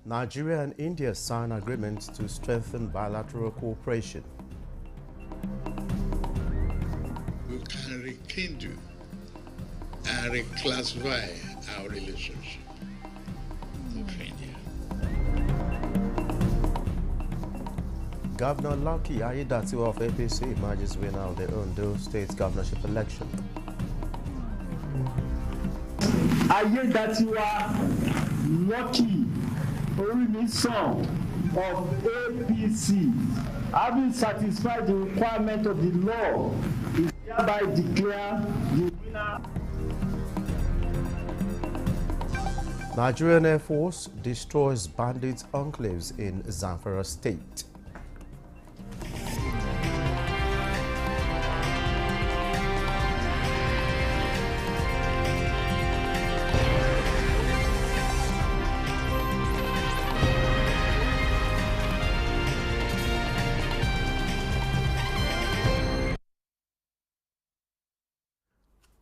Nigeria and India sign agreements to strengthen bilateral cooperation. We can rekindle and reclassify our relationship with India. Governor Lucky Aiyedatiwa of APC emerges winner of the Ondo State governorship election. Aiyedatiwa Lucky son of APC, having satisfied the requirement of the law, is hereby declared the winner. Nigerian Air Force destroys bandit enclaves in Zamfara State.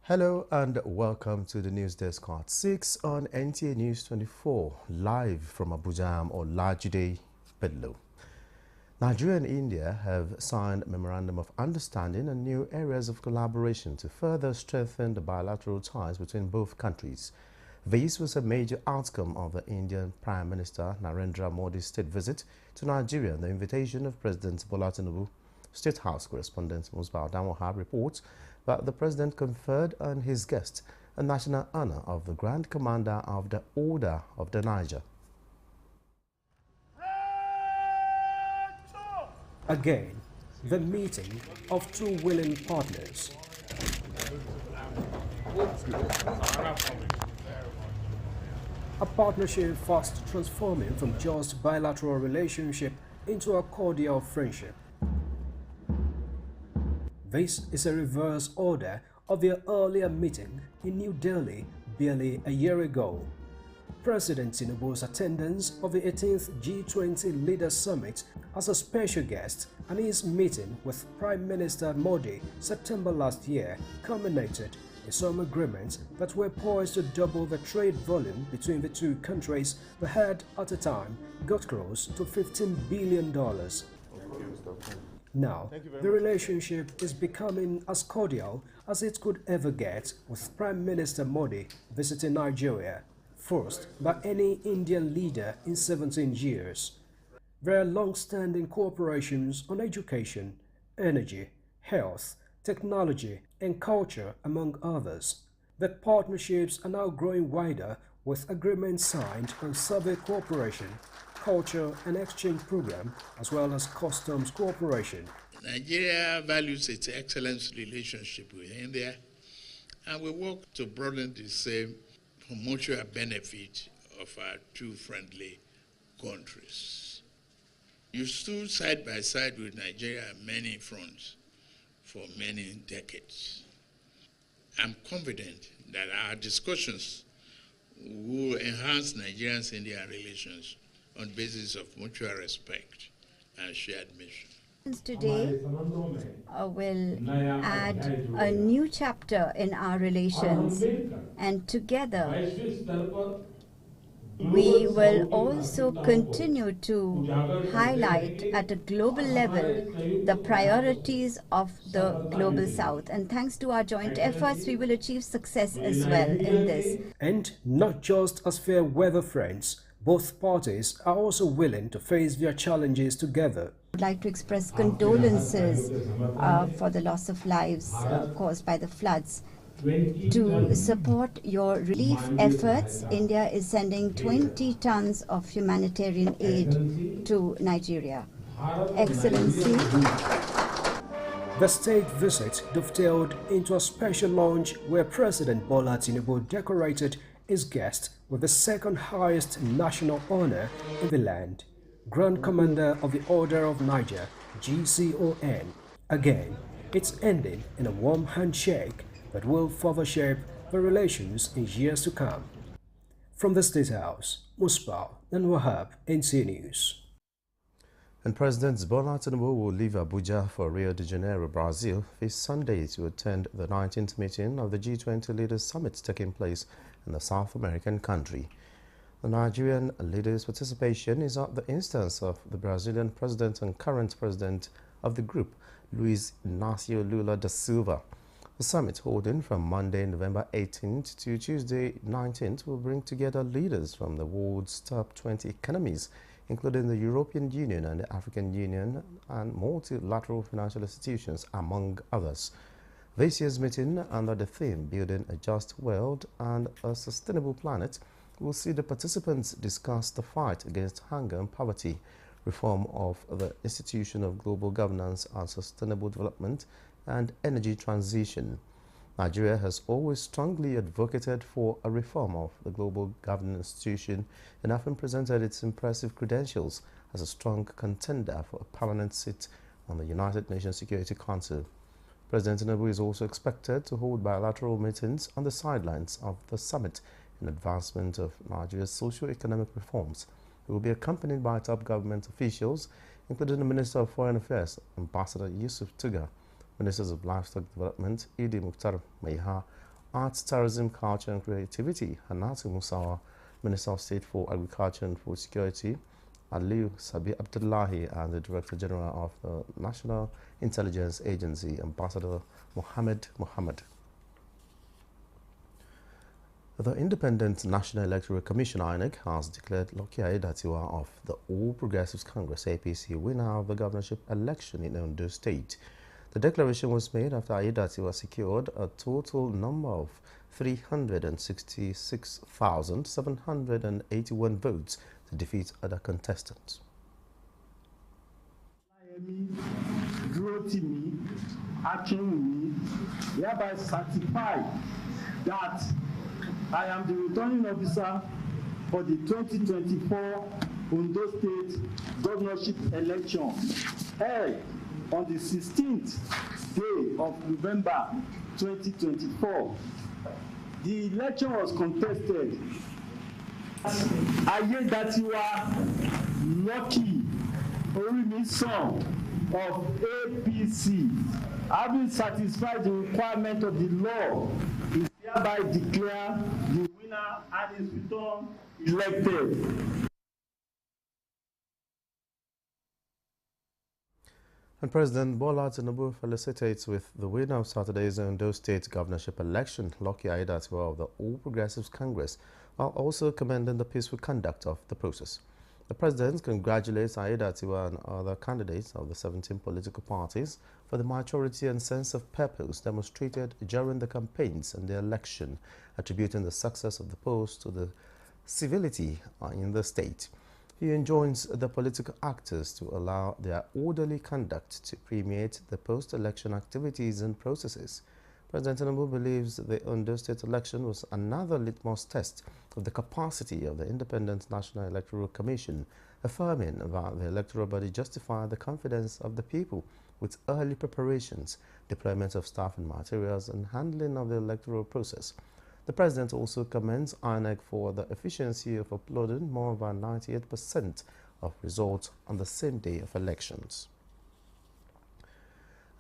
Hello and welcome to the News Desk at 6 on Nta News24, live from Abuja or Lajide, Bedlo. Nigeria and India have signed a memorandum of understanding on new areas of collaboration to further strengthen the bilateral ties between both countries. This was a major outcome of the Indian Prime Minister Narendra Modi's state visit to Nigeria and the invitation of President Bola Tinubu. State House correspondent Musbah Damoha reports that the president conferred on his guest a national honor of the Grand Commander of the Order of the Niger. Again, the meeting of two willing partners. A partnership fast transforming from just bilateral relationship into a cordial friendship. This is a reverse order of their earlier meeting in New Delhi barely a year ago. President Tinubu's attendance of the 18th G20 Leaders Summit as a special guest and his meeting with Prime Minister Modi September last year culminated in some agreements that were poised to double the trade volume between the two countries that had, at the time, got close to $15 billion. Now, the relationship is becoming as cordial as it could ever get, with Prime Minister Modi visiting Nigeria, first by any Indian leader in 17 years. There are long-standing cooperations on education, energy, health, technology and culture, among others. But partnerships are now growing wider, with agreements signed on survey cooperation, culture and exchange program, as well as customs cooperation. Nigeria values its excellent relationship with India, and we work to broaden the same for mutual benefit of our two friendly countries. You stood side by side with Nigeria on many fronts for many decades. I'm confident that our discussions will enhance Nigerian-Indian relations on basis of mutual respect and shared mission. Today will add a new chapter in our relations, and together we will also continue to highlight at a global level the priorities of the Global South. And thanks to our joint efforts, we will achieve success as well in this. And not just as fair weather friends, both parties are also willing to face their challenges together. I'd like to express condolences for the loss of lives caused by the floods. To support your relief efforts, India is sending 20 tons of humanitarian aid to Nigeria. Excellency. The state visit dovetailed into a special launch where President Bola Tinubu decorated his guest with the second highest national honor in the land, Grand Commander of the Order of Niger, GCON. Again, it's ending in a warm handshake that will further shape the relations in years to come. From the State House, Musbah Wahab, Nta News. And President Bola Tinubu will leave Abuja for Rio de Janeiro, Brazil, this Sunday to attend the 19th meeting of the G20 Leaders Summit taking place in the South American country. The Nigerian leader's participation is at the instance of the Brazilian president and current president of the group, Luiz Inácio Lula da Silva. The summit, holding from Monday, November 18th to Tuesday, 19th, will bring together leaders from the world's top 20 economies, including the European Union and the African Union and multilateral financial institutions, among others. This year's meeting, under the theme Building a Just World and a Sustainable Planet, will see the participants discuss the fight against hunger and poverty, reform of the institution of global governance and sustainable development, and energy transition. Nigeria has always strongly advocated for a reform of the global governance institution and often presented its impressive credentials as a strong contender for a permanent seat on the United Nations Security Council. President Tinubu is also expected to hold bilateral meetings on the sidelines of the summit in advancement of Nigeria's socio-economic reforms. He will be accompanied by top government officials, including the Minister of Foreign Affairs, Ambassador Yusuf Tuga, Ministers of Livestock Development, Idi Mukhtar Maiha, Arts, Tourism, Culture and Creativity, Hannatu Musawa, Minister of State for Agriculture and Food Security, Aliyu Sabi Abdullahi, and the Director General of the National Intelligence Agency, Ambassador Mohammed Mohammed. The Independent National Electoral Commission (INEC) has declared Lucky Aiyedatiwa of the All Progressives Congress (APC) winner of the governorship election in Ondo State. The declaration was made after Aiyedatiwa secured a total number of 366,781 votes to defeat other contestants. Hereby certify that I am the returning officer for the 2024 Ondo State governorship election held on the 16th day of November 2024. The election was contested. Aiyedatiwa Lucky Orimisan of APC, having satisfied the requirement of the law, is hereby declared the winner and is returned elected. And President Bola Tinubu felicitates with the winner of Saturday's Ondo State governorship election, Lucky Aiyedatiwa of the All Progressives Congress, while also commending the peaceful conduct of the process. The President congratulates Aiyedatiwa and other candidates of the 17 political parties for the maturity and sense of purpose demonstrated during the campaigns and the election, attributing the success of the polls to the civility in the state. He enjoins the political actors to allow their orderly conduct to permeate the post-election activities and processes. President Tinubu believes the Ondo State election was another litmus test of the capacity of the Independent National Electoral Commission, affirming that the electoral body justified the confidence of the people with early preparations, deployment of staff and materials, and handling of the electoral process. The President also commends INEC for the efficiency of uploading more than 98% of results on the same day of elections.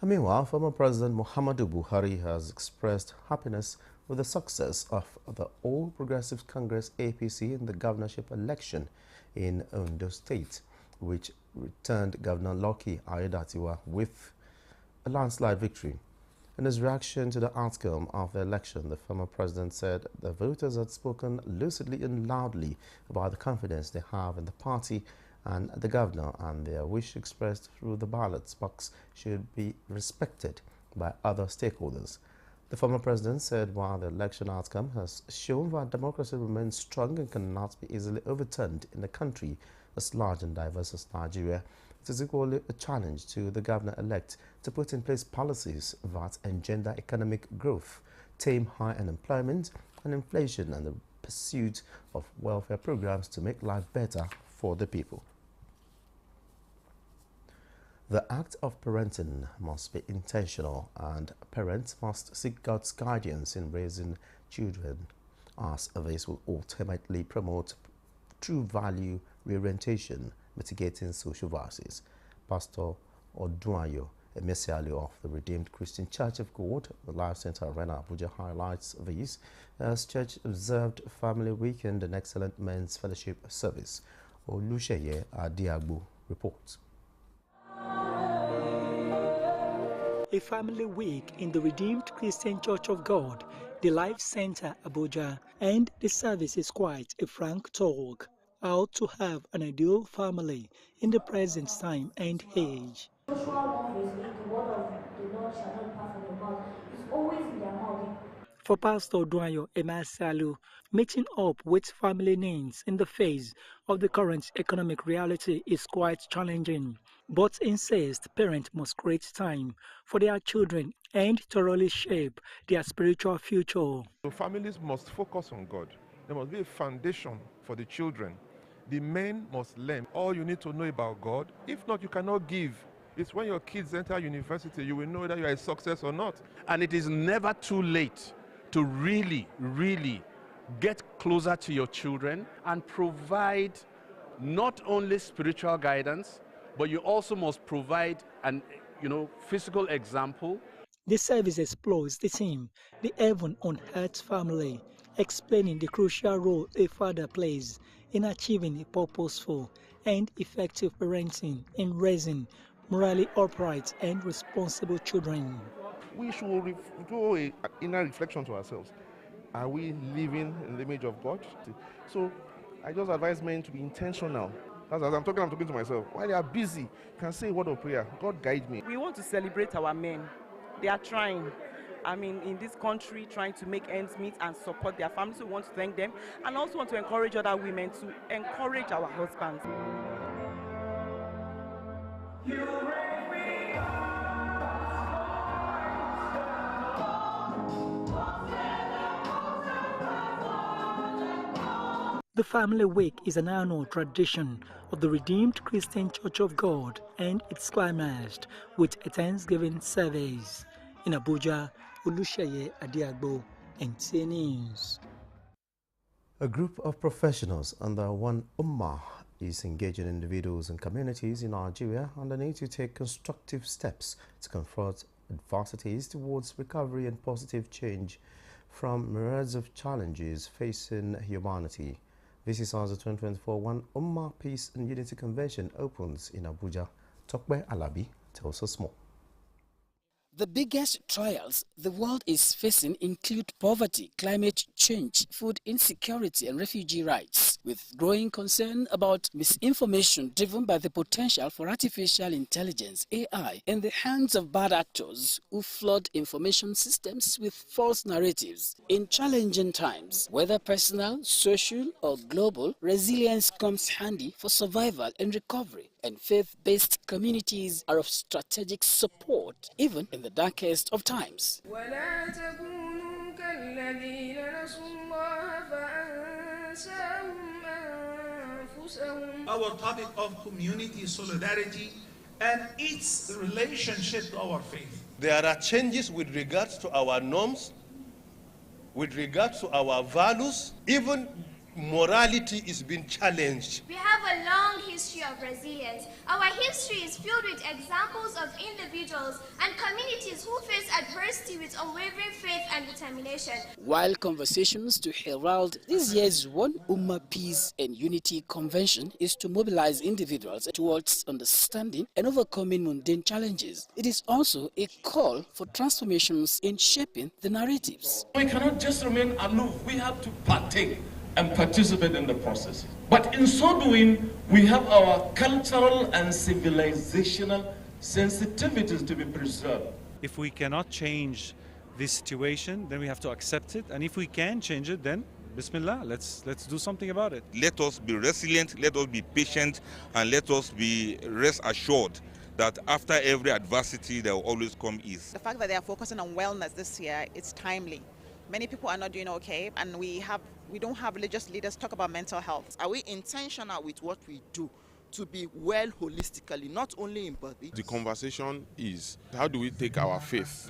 Meanwhile, former President Muhammadu Buhari has expressed happiness with the success of the All Progressives Congress (APC) in the governorship election in Ondo State, which returned Governor Lucky Aiyedatiwa with a landslide victory. In his reaction to the outcome of the election, the former president said the voters had spoken lucidly and loudly about the confidence they have in the party and the governor, and their wish expressed through the ballot box should be respected by other stakeholders. The former president said while the election outcome has shown that democracy remains strong and cannot be easily overturned in a country as large and diverse as Nigeria, it is equally a challenge to the governor-elect to put in place policies that engender economic growth, tame high unemployment and inflation, and the pursuit of welfare programs to make life better for the people. The act of parenting must be intentional, and parents must seek God's guidance in raising children, as this will ultimately promote true value reorientation, mitigating social vices. Pastor Odunayo A missale of the Redeemed Christian Church of God, the Life Center Arena, Abuja, highlights these as church observed Family Weekend and Excellent Men's Fellowship Service. Olusheye Adiagbo reports. A family week in the Redeemed Christian Church of God, the Life Center Abuja, and the service is quite a frank talk. How to have an ideal family in the present time and age. For Pastor Duayo Emasalu, meeting up with family needs in the face of the current economic reality is quite challenging, but insists parents must create time for their children and thoroughly shape their spiritual future. So families must focus on God. There must be a foundation for the children. The men must learn all you need to know about God. If not, you cannot give. It's when your kids enter university, you will know whether you are a success or not. And it is never too late to really get closer to your children and provide not only spiritual guidance, but you also must provide an physical example. This service explores the theme, the heaven on earth family, explaining the crucial role a father plays in achieving a purposeful and effective parenting in raising morally upright and responsible children. We should do an inner reflection to ourselves. Are we living in the image of God? So I just advise men to be intentional. As I'm talking to myself. While they are busy, you can say a word of prayer. God guide me. We want to celebrate our men. They are trying. In this country, trying to make ends meet and support their families. So we want to thank them and also want to encourage other women to encourage our husbands. The Family Week is an annual tradition of the Redeemed Christian Church of God, and it's climaxed with a Thanksgiving service. In Abuja, Olusheye Adiagbo, Nta News. A group of professionals under one Ummah is engaging individuals and communities in Nigeria on the need to take constructive steps to confront adversities towards recovery and positive change from myriads of challenges facing humanity. This is as the 2024 One Ummah Peace and Unity Convention opens in Abuja. Tokbe Alabi tells us more. The biggest trials the world is facing include poverty, climate change, food insecurity, and refugee rights, with growing concern about misinformation driven by the potential for artificial intelligence, AI, in the hands of bad actors who flood information systems with false narratives. In challenging times, whether personal, social, or global, resilience comes handy for survival and recovery, and faith-based communities are of strategic support, even in the darkest of times. Our topic of community solidarity and its relationship to our faith. There are changes with regards to our norms, with regards to our values, even morality is being challenged. We have a long history of resilience. Our history is filled with examples of individuals and communities who face adversity with unwavering faith and determination. While conversations to herald this year's One Ummah Peace and Unity Convention is to mobilize individuals towards understanding and overcoming mundane challenges, it is also a call for transformations in shaping the narratives. We cannot just remain aloof. We have to partake and participate in the process. But in so doing, we have our cultural and civilizational sensitivities to be preserved. If we cannot change this situation, then we have to accept it. And if we can change it, then Bismillah, let's do something about it. Let us be resilient, let us be patient, and let us be rest assured that after every adversity, there will always come ease. The fact that they are focusing on wellness this year, it's timely. Many people are not doing okay, and we don't have religious leaders talk about mental health. Are we intentional with what we do to be well holistically, not only in body? The conversation is, how do we take our faith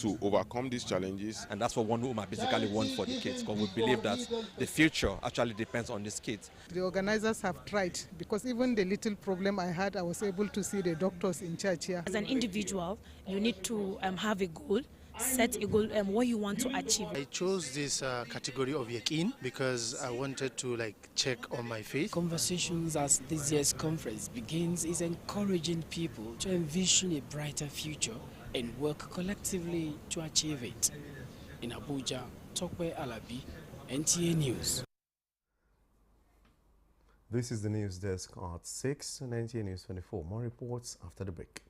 to overcome these challenges. And that's what One Home basically wants for the kids, because we believe that the future actually depends on these kids. The organizers have tried, because even the little problem I had, I was able to see the doctors in church here. As an individual, you need to have a goal, set a goal, what you want to achieve. I chose this category of Yakin because I wanted to check on my faith. Conversations as this year's conference begins is encouraging people to envision a brighter future and work collectively to achieve it. In Abuja, Tokwe Alabi, NTA News. This is the news desk at 6 on Nta News 24. More reports after the break.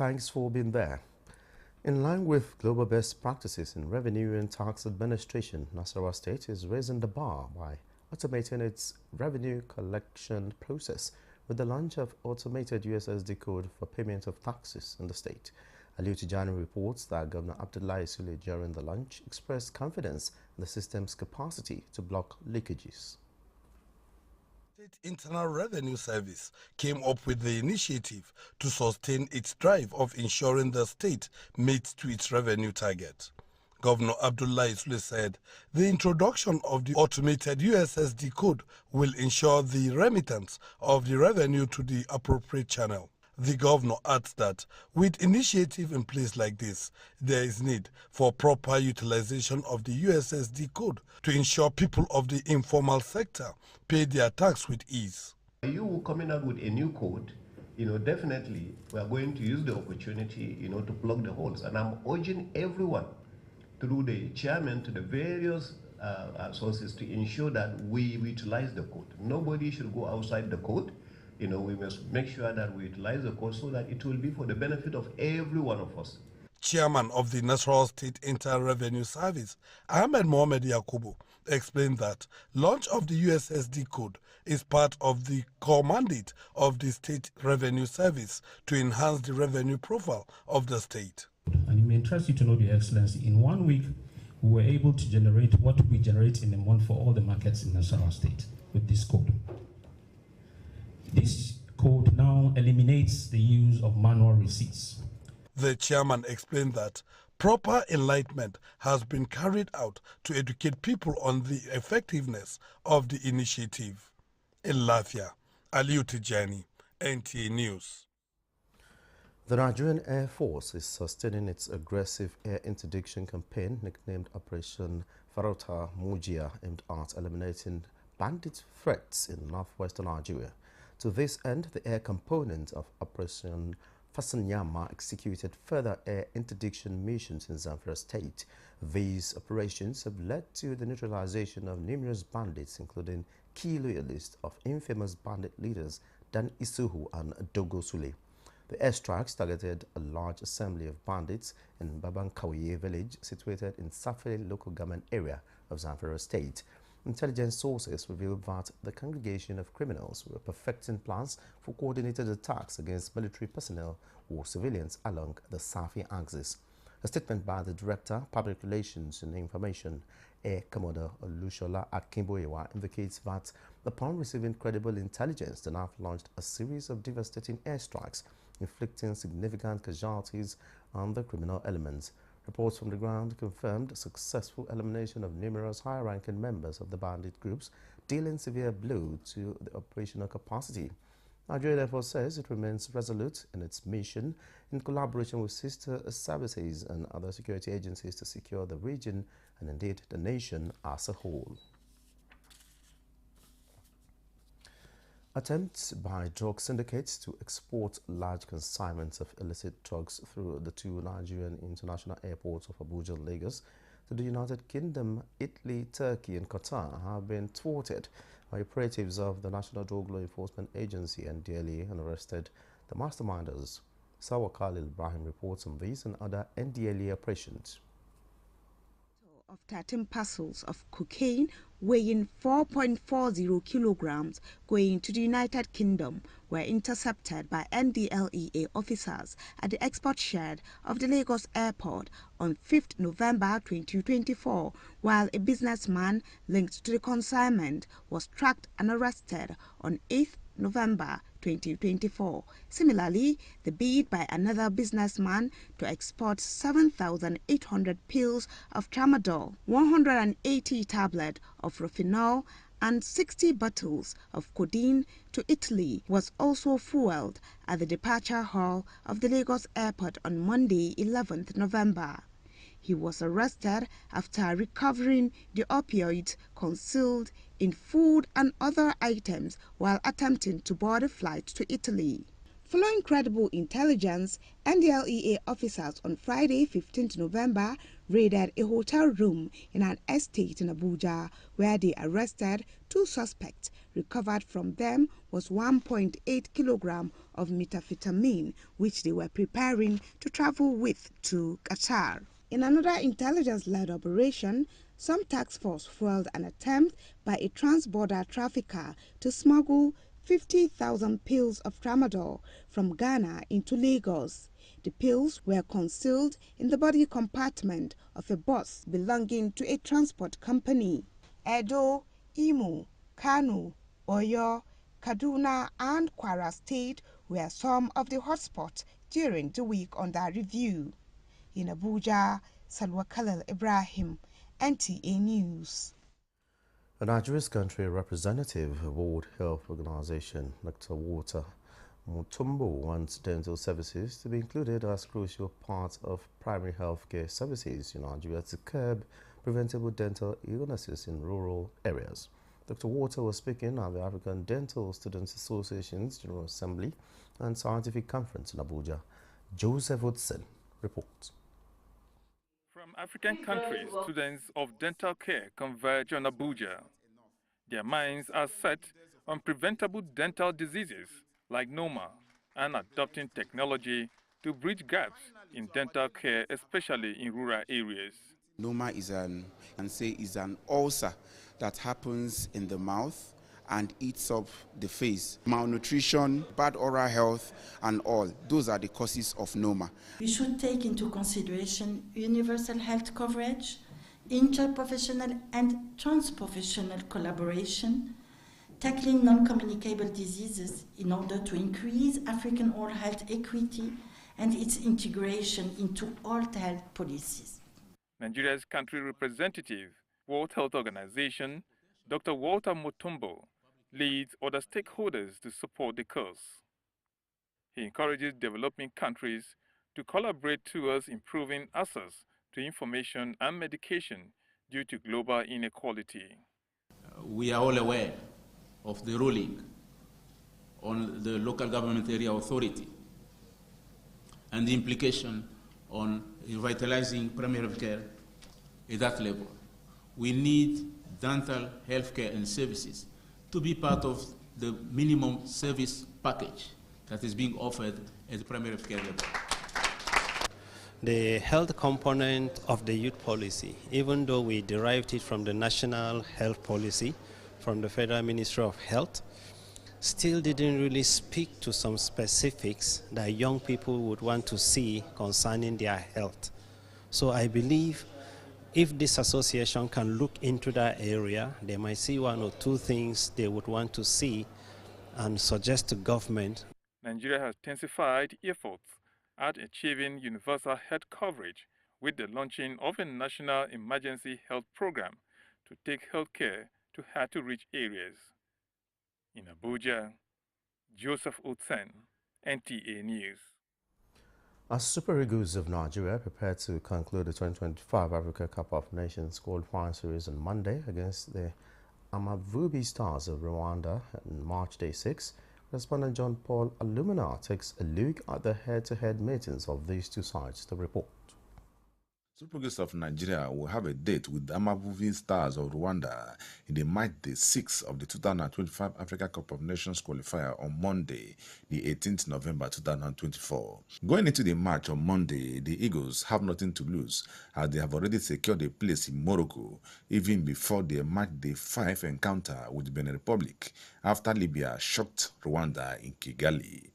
Thanks for being there. In line with global best practices in revenue and tax administration, Nasarawa State is raising the bar by automating its revenue collection process with the launch of automated USSD code for payment of taxes in the state. Aliu Tijani reports that Governor Abdullahi Sule during the launch expressed confidence in the system's capacity to block leakages. State Internal Revenue Service came up with the initiative to sustain its drive of ensuring the state meets to its revenue target. Governor Abdullahi Sule said the introduction of the automated USSD code will ensure the remittance of the revenue to the appropriate channel. The governor adds that with initiative in place like this, there is need for proper utilization of the USSD code to ensure people of the informal sector pay their tax with ease. You coming out with a new code, definitely we are going to use the opportunity, to plug the holes. And I'm urging everyone through the chairman to the various sources to ensure that we utilize the code. Nobody should go outside the code. We must make sure that we utilize the code so that it will be for the benefit of every one of us. Chairman of the Nasarawa State Internal Revenue Service, Ahmed Mohamed Yakubu, explained that launch of the USSD code is part of the core mandate of the State Revenue Service to enhance the revenue profile of the state. And it may interest you to know, Your Excellency, in 1 week, we were able to generate what we generate in a month for all the markets in Nasarawa State with this code. This code now eliminates the use of manual receipts. The chairman explained that proper enlightenment has been carried out to educate people on the effectiveness of the initiative. In Lafia, Aliu Tijani, NTA News. The Nigerian Air Force is sustaining its aggressive air interdiction campaign nicknamed Operation Farota Mujia, aimed at eliminating bandit threats in northwestern Nigeria. To this end, the air component of Operation Fasanyama executed further air interdiction missions in Zamfara State. These operations have led to the neutralization of numerous bandits, including key loyalists of infamous bandit leaders Dan Isuhu and Dogo Sule. The airstrikes targeted a large assembly of bandits in Babankawiye village situated in Safele local government area of Zamfara State. Intelligence sources revealed that the congregation of criminals were perfecting plans for coordinated attacks against military personnel or civilians along the Safi axis. A statement by the Director, Public Relations and Information, Air Commodore Olushola Akimboyewa, indicates that upon receiving credible intelligence, the NAF launched a series of devastating airstrikes, inflicting significant casualties on the criminal elements. Reports from the ground confirmed successful elimination of numerous high-ranking members of the bandit groups, dealing severe blow to the operational capacity. Nigeria therefore says it remains resolute in its mission in collaboration with sister services and other security agencies to secure the region and indeed the nation as a whole. Attempts by drug syndicates to export large consignments of illicit drugs through the two Nigerian international airports of Abuja and Lagos to the United Kingdom, Italy, Turkey and Qatar have been thwarted by operatives of the National Drug Law Enforcement Agency NDLEA and arrested the masterminders. Sawa Khalil Ibrahim reports on these and other NDLEA operations. Of 13 parcels of cocaine weighing 4.40 kilograms going to the United Kingdom were intercepted by NDLEA officers at the export shed of the Lagos airport on 5th November 2024, while a businessman linked to the consignment was tracked and arrested on 8th November 2024. Similarly, the bid by another businessman to export 7,800 pills of tramadol, 180 tablets of rofinol, and 60 bottles of codeine to Italy was also fueled at the departure hall of the Lagos airport on Monday, 11th November. He was arrested after recovering the opioids concealed in food and other items while attempting to board a flight to Italy. Following credible intelligence, NDLEA officers on Friday, 15th November, raided a hotel room in an estate in Abuja, where they arrested two suspects. Recovered from them was 1.8 kilograms of methamphetamine, which they were preparing to travel with to Qatar. In another intelligence-led operation, some task force foiled an attempt by a trans-border trafficker to smuggle 50,000 pills of tramadol from Ghana into Lagos. The pills were concealed in the body compartment of a bus belonging to a transport company. Edo, Imo, Kano, Oyo, Kaduna and Kwara State were some of the hotspots during the week under review. In Abuja, Salwa Khalil Ibrahim, NTA News. A Nigeria's country representative of World Health Organization, Dr. Walter Mutombo, wants dental services to be included as crucial part of primary health care services in Nigeria to curb preventable dental illnesses in rural areas. Dr. Walter was speaking at the African Dental Students Association's General Assembly and Scientific Conference in Abuja. Joseph Woodson reports. From African countries, students of dental care converge on Abuja. Their minds are set on preventable dental diseases like NOMA and adopting technology to bridge gaps in dental care, especially in rural areas. NOMA is an ulcer that happens in the mouth and eats up the face. Malnutrition, bad oral health, and all. Those are the causes of NOMA. We should take into consideration universal health coverage, interprofessional and transprofessional collaboration, tackling non-communicable diseases in order to increase African oral health equity and its integration into all health policies. Nigeria's country representative, World Health Organization, Dr. Walter Mutombo, leads other stakeholders to support the cause. He encourages developing countries to collaborate towards improving access to information and medication due to global inequality. We are all aware of the ruling on the local government area authority and the implication on revitalizing primary health care at that level. We need dental health care and services to be part of the minimum service package that is being offered at the primary health care level. The health component of the youth policy, even though we derived it from the National Health Policy, from the Federal Ministry of Health, still didn't really speak to some specifics that young people would want to see concerning their health. So I believe if this association can look into that area, they might see one or two things they would want to see and suggest to government. Nigeria has intensified efforts at achieving universal health coverage with the launching of a national emergency health program to take health care to hard-to-reach areas. In Abuja, Joseph Utsen, NTA News. As Super Eagles of Nigeria prepare to conclude the 2025 Africa Cup of Nations qualifying series on Monday against the Amavubi Stars of Rwanda on March Day 6, correspondent John Paul Alumina takes a look at the head-to-head meetings of these two sides to report. Super Eagles of Nigeria will have a date with the Amavubi Stars of Rwanda in the match day 6 of the 2025 Africa Cup of Nations qualifier on Monday, the 18th November 2024. Going into the match on Monday, the Eagles have nothing to lose as they have already secured a place in Morocco even before their match day 5 encounter with Benin Republic after Libya shocked Rwanda in Kigali.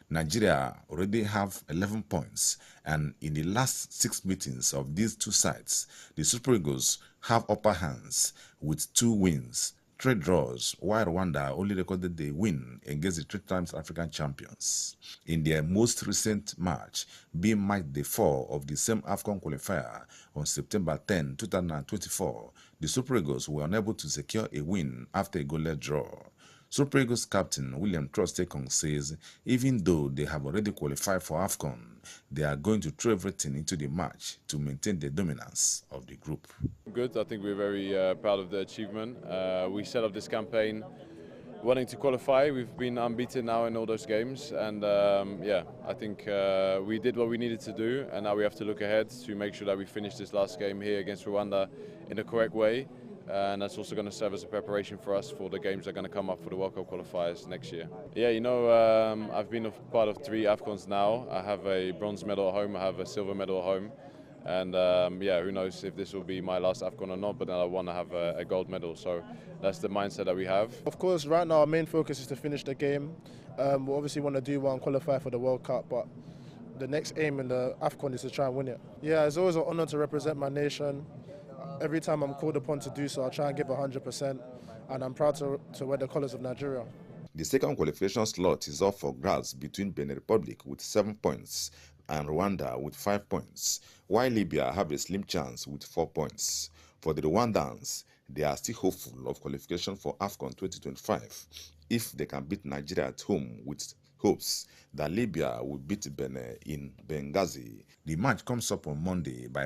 Nigeria already have 11 points, and in the last 6 meetings of these two sides, the Super Eagles have upper hands with 2 wins, 3 draws, while Rwanda only recorded a win against the 3 times African champions. In their most recent match, being match day 4 of the same AFCON qualifier on September 10, 2024, the Super Eagles were unable to secure a win after a goalless draw. Super Eagles captain William Trostekong says even though they have already qualified for AFCON, they are going to throw everything into the match to maintain the dominance of the group. Good, I think we're very proud of the achievement. We set up this campaign wanting to qualify. We've been unbeaten now in all those games, and yeah, I think we did what we needed to do, and now we have to look ahead to make sure that we finish this last game here against Rwanda in the correct way. And that's also going to serve as a preparation for us for the games that are going to come up for the World Cup qualifiers next year. Yeah, you know, I've been a part of 3 AFCONs now. I have a bronze medal at home, I have a silver medal at home. And yeah, who knows if this will be my last AFCON or not, but then I want to have a gold medal. So that's the mindset that we have. Of course, right now our main focus is to finish the game. We obviously want to do well and qualify for the World Cup, but the next aim in the AFCON is to try and win it. Yeah, it's always an honour to represent my nation. Every time I'm called upon to do so, I'll try and give 100%, and I'm proud to wear the colours of Nigeria. The second qualification slot is up for grabs between Benin Republic with 7 points and Rwanda with 5 points, while Libya have a slim chance with 4 points. For the Rwandans, they are still hopeful of qualification for AFCON 2025 if they can beat Nigeria at home, with hopes that Libya will beat Benin in Benghazi. The match comes up on Monday by